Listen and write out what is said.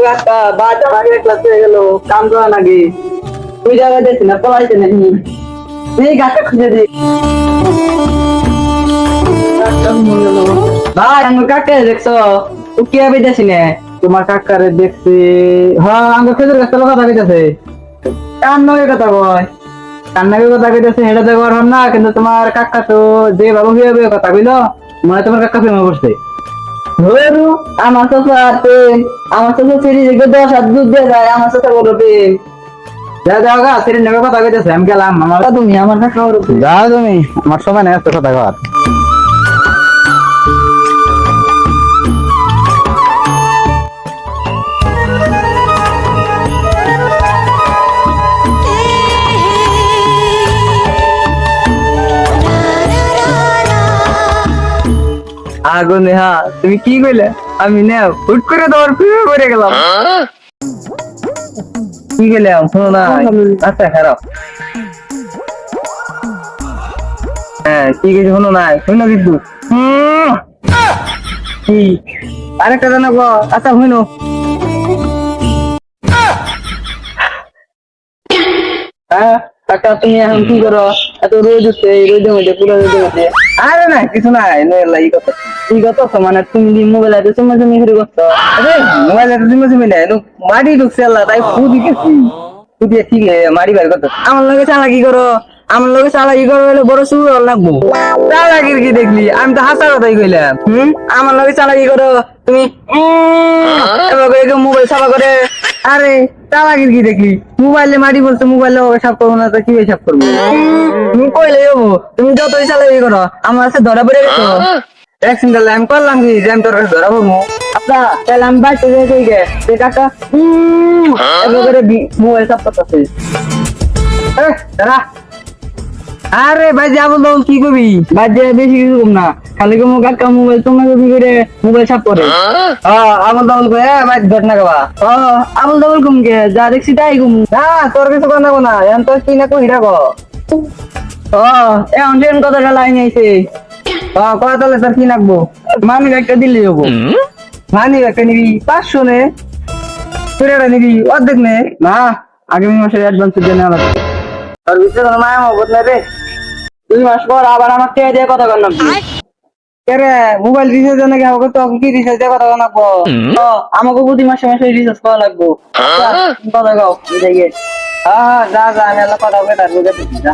কাকা বাচ্চা ভাগে ক্লাস হয়ে গেল কাম করা নাকি তুই জায়গা দিয়েছি না পলাইছে নাকি এই কাকা খুঁজে দি ভাই আমার কাকা দেখছো ও কি হবে দেখছি না তোমার কাকারে দেখছি হ্যাঁ আমার খেজুর গাছের কথা কইতাছে কান্নাকে কথা কয় কান্নাকে কথা কইতাছে হেঁটে দেখো না কিন্তু তোমার কাকা তো যে বাবু হিয়াবে কথা কইলো মানে তোমার কাকা প্রেমে পড়ছে ধরু আমার চাচা সিরিজ 10 দুধ দিয়ে যায় আমার চাচা বলো প্রেম যা যাও গা সিরিজ নেবে কথা কইতেছে আমি গেলাম আমার তুমি আমার কাকা যাও তুমি আমার সময় নেই কথা কর আগো নেহা তুমি কি কইলে আমি না হুট করে তোমার প্রেমে পড়ে গেলাম কি গেলাম শোনো না আচ্ছা খারাপ হ্যাঁ ঠিক আছে শোনো না শোনো কিন্তু কি আরেকটা জানাবো আচ্ছা শুনো হ্যাঁ কাকা তুমি এখন কি করো এত রোদ উঠছে রোদের মধ্যে পুরো রোদের মধ্যে আরে না কিছু নাই এই কথা মানে তুমি মোবাইল আছে তুমি তুমি শুরু করছো আরে মোবাইল আছে তুমি তুমি নাই মাটি ঢুকছে আল্লাহ তাই ফুদি গেছি ফুদিয়ে ঠিক মাটি বের করতো আমার লগে চালাকি করো আমার লগে চালাকি করো বলে বড় শুরু লাগবো চালাকির কি দেখলি আমি তো হাসা কথাই কইলাম আমার লগে চালাকি করো তুমি মোবাইল সাফা করে আরে চালাকির কি দেখলি মোবাইলে মাটি বলছো মোবাইলে সাফ করবো না তো কি সাফ করবো তুমি কইলে যাবো তুমি যতই চালাকি করো আমার কাছে ধরা পড়ে গেছো একদিন আমি করলাম কি যে আমি তোর কাছে ধরা পড়বো আপনার তাহলে আমি বাড়িতে যেতে গে কাকা এবার মোবাইল সাফ করতেছে আরে ভাই যাবো তো কি করবি বাজে বেশি কিছু কম না খালি কম কাকা মোবাইল তোমার করে মোবাইল সাফ করে আমল দাবল করে ভাই ঘটনা গাবা আমল দাবল কম কে যা দেখছি তাই কম না তোর কিছু কথা না এখন তোর কি না কই রাখো এখন ট্রেন কথাটা লাইন আইছে কথা তাহলে তোর কি নাকবো মানি একটা দিল্লি যাবো মানি একটা নিবি 500 নে তোর নিবি অর্ধেক নে না আগামী মাসের অ্যাডভান্স দিয়ে নেওয়া লাগবে তোর ভিতরে কোনো মায়া মহব্বত নাই রে 2 মাস পর আবার আমার কে দিয়ে কথা কর নাকবো রে মোবাইল রিচার্জ নাকি আমাকে তো কি রিচার্জ দিয়ে কথা কর নাকবো আমাকে প্রতি মাসে মাসে রিচার্জ করা লাগবো কথা গাও দেখে যা যা আমি কথা বলে তারপরে যা